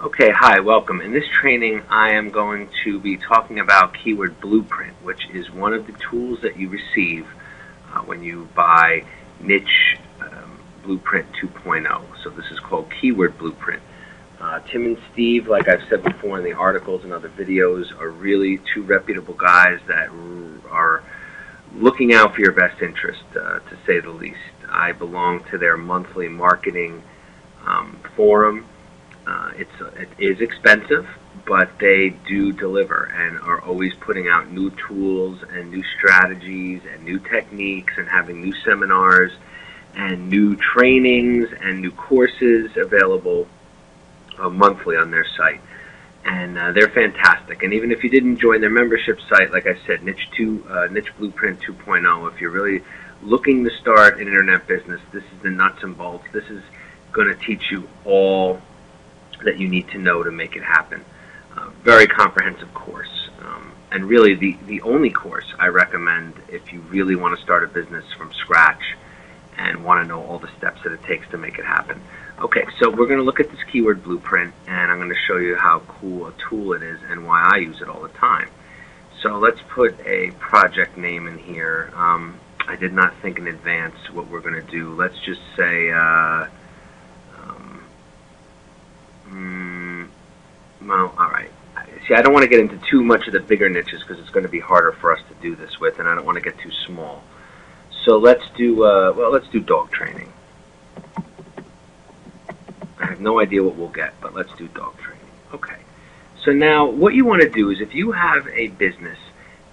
Okay, hi, welcome. In this training, I am going to be talking about Keyword Blueprint, which is one of the tools that you receive when you buy Niche Blueprint 2.0. So this is called Keyword Blueprint. Tim and Steve, like I've said before in the articles and other videos, are really two reputable guys that are looking out for your best interest, to say the least. I belong to their monthly marketing forum. It is expensive, but they do deliver and are always putting out new tools and new strategies and new techniques and having new seminars and new trainings and new courses available monthly on their site. And they're fantastic. And even if you didn't join their membership site, like I said, Niche Blueprint 2.0, if you're really looking to start an internet business, this is the nuts and bolts. This is going to teach you all that you need to know to make it happen. Very comprehensive course, and really the only course I recommend if you really want to start a business from scratch and want to know all the steps that it takes to make it happen. Okay, so we're going to look at this keyword blueprint, and I'm going to show you how cool a tool it is and why I use it all the time. So let's put a project name in here. I did not think in advance what we're going to do. Let's just say well, alright. See, I don't want to get into too much of the bigger niches because it's going to be harder for us to do this with, and I don't want to get too small. So let's do, let's do dog training. I have no idea what we'll get, but let's do dog training. Okay. So now, what you want to do is if you have a business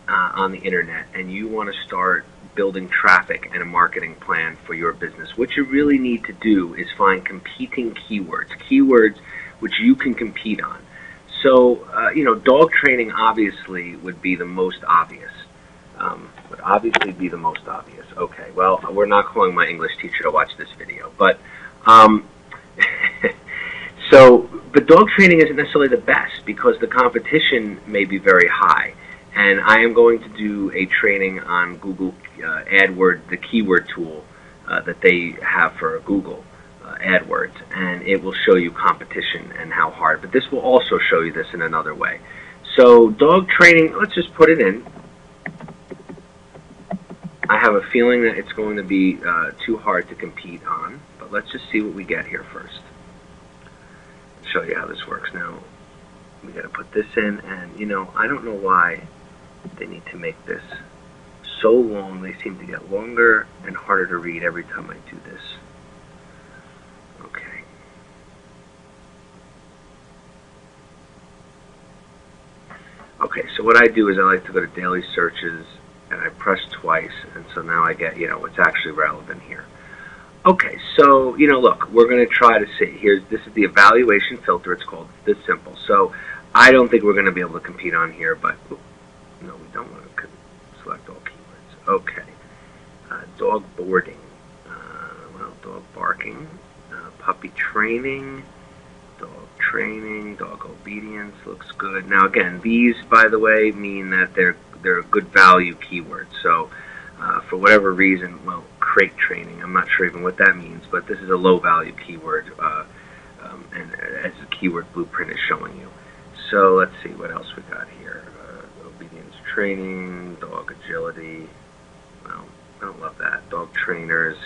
on the internet and you want to start building traffic and a marketing plan for your business, what you really need to do is find competing keywords which you can compete on. So, dog training obviously would be the most obvious. Okay, well, we're not calling my English teacher to watch this video, but but dog training isn't necessarily the best because the competition may be very high. And I am going to do a training on Google AdWords, the keyword tool that they have for Google AdWords, and it will show you competition and how hard. But this will also show you this in another way. So dog training, let's just put it in. I have a feeling that it's going to be too hard to compete on, but let's just see what we get here first. I'll show you how this works. Now, we got to put this in, and I don't know why they need to make this so long. They seem to get longer and harder to read every time I do this. Okay. Okay, so what I do is I like to go to daily searches and I press twice, and so now I get, what's actually relevant here. Okay, so, look, we're going to try to see. This is the evaluation filter. It's called this simple. So I don't think we're going to be able to compete on here, but no, we don't want to select all keywords. Okay. Dog boarding. Dog barking. Puppy training. Dog obedience. Looks good. Now, again, these, by the way, mean that they're good value keywords. So, for whatever reason, crate training, I'm not sure even what that means, but this is a low value keyword, and as the keyword blueprint is showing you. So, let's see what else we got here. Obedience training, dog agility, well, I don't love that. Dog trainers,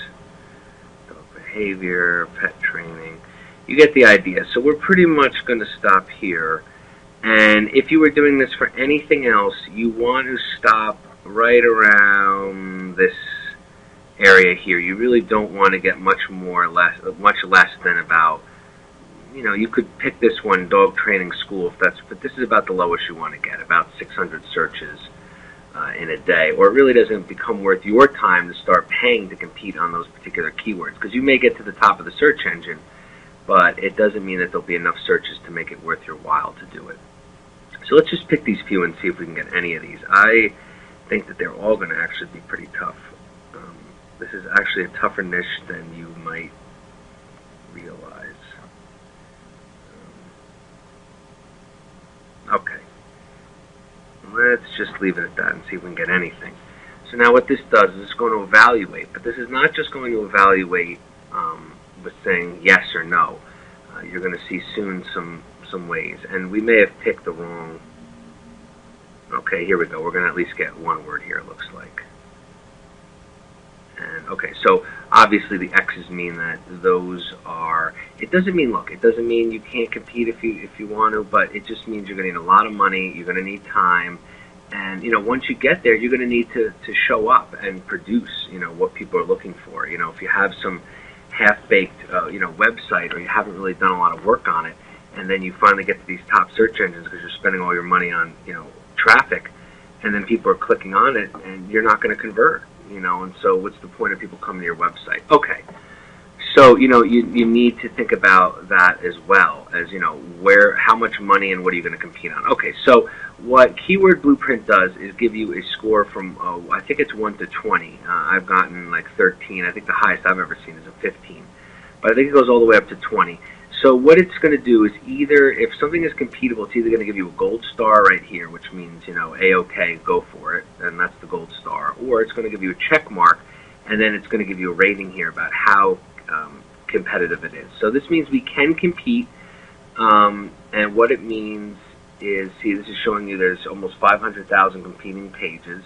dog behavior, pet training. You get the idea. So we're pretty much going to stop here. And if you were doing this for anything else, you want to stop right around this area here. You really don't want to get much less than about, you could pick this one, dog training school, but this is about the lowest you want to get, about 600 searches in a day, or it really doesn't become worth your time to start paying to compete on those particular keywords, because you may get to the top of the search engine, but it doesn't mean that there'll be enough searches to make it worth your while to do it. So let's just pick these few and see if we can get any of these. I think that they're all going to actually be pretty tough. This is actually a tougher niche than you might realize. Okay. Let's just leave it at that and see if we can get anything. So now what this does is it's going to evaluate, but this is not just going to evaluate with saying yes or no. You're going to see soon some some ways, and we may have picked the wrong. Okay, here we go. We're going to at least get one word here, it looks like. And okay, so obviously the X's mean that those are. It doesn't mean, look, it doesn't mean you can't compete if you want to, but it just means you're going to need a lot of money. You're going to need time, and once you get there, you're going to need to show up and produce. What people are looking for. If you have some half-baked website, or you haven't really done a lot of work on it, and then you finally get to these top search engines because you're spending all your money on traffic, and then people are clicking on it, and you're not going to convert. And so what's the point of people coming to your website? Okay, so you need to think about that as well as how much money and what are you going to compete on. Okay, so what Keyword Blueprint does is give you a score from I think it's 1 to 20. I've gotten like 13. I think the highest I've ever seen is a 15, but I think it goes all the way up to 20. So what it's going to do is either, if something is competable, it's either going to give you a gold star right here, which means, A-OK, go for it, and that's the gold star, or it's going to give you a check mark, and then it's going to give you a rating here about how competitive it is. So this means we can compete, and what it means is, see, this is showing you there's almost 500,000 competing pages,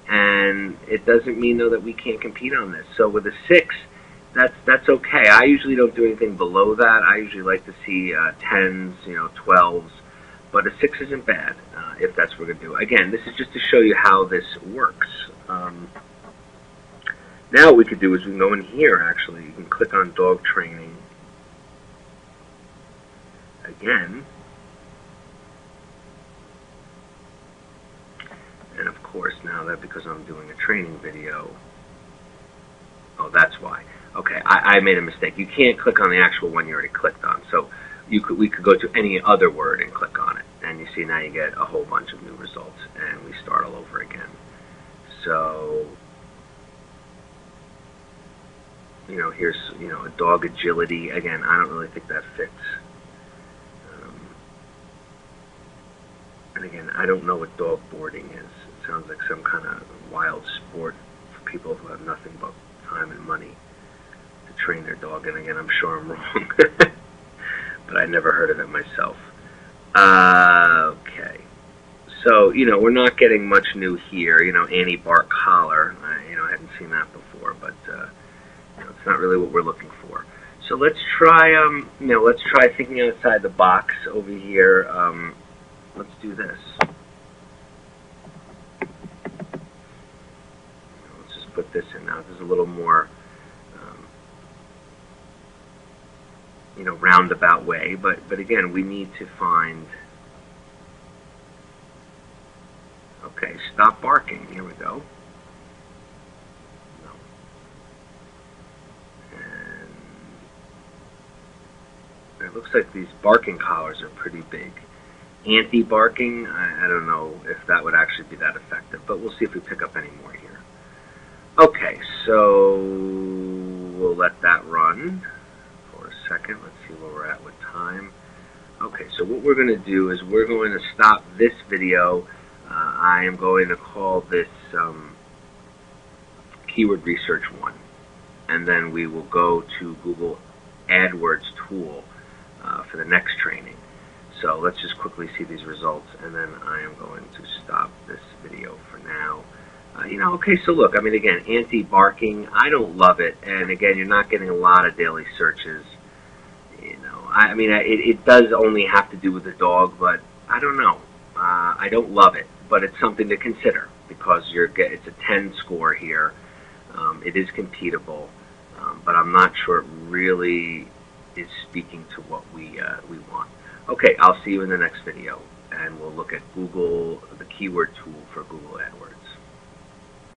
and it doesn't mean, though, that we can't compete on this. So with a 6, that's okay. I usually don't do anything below that. I usually like to see 10s, 12s, but a 6 isn't bad if that's what we're going to do. Again, this is just to show you how this works. Now what we could do is we can go in here, actually. You can click on dog training. Again. And of course, now that because I'm doing a training video, oh, that's why. Okay, I made a mistake. You can't click on the actual one you already clicked on. So we could go to any other word and click on it. And you see now you get a whole bunch of new results. And we start all over again. So, here's, a dog agility. Again, I don't really think that fits. And again, I don't know what dog boarding is. It sounds like some kind of wild sport for people who have nothing but time and money to train their dog. And again, I'm sure I'm wrong, but I never heard of it myself. Okay, so we're not getting much new here. Anti-bark collar. I hadn't seen that before, but it's not really what we're looking for. So let's try let's try thinking outside the box over here. Let's do this. Let's just put this in now. This is a little more roundabout way, but again, we need to find. Okay, stop barking. Here we go. No. And it looks like these barking collars are pretty big. Anti-barking, I don't know if that would actually be that effective, but we'll see if we pick up any more here. Okay, so we'll let that run for a second. Let's see where we're at with time. Okay, so what we're going to do is we're going to stop this video. I am going to call this Keyword Research 1, and then we will go to Google AdWords tool for the next training. So let's just quickly see these results, and then I am going to stop this video for now. Okay, so look, I mean, again, anti-barking, I don't love it, and again, you're not getting a lot of daily searches. I mean, it does only have to do with the dog, but I don't know. I don't love it, but it's something to consider because it's a 10 score here. It is competable, but I'm not sure it really is speaking to what we want. Okay, I'll see you in the next video, and we'll look at the keyword tool for Google AdWords.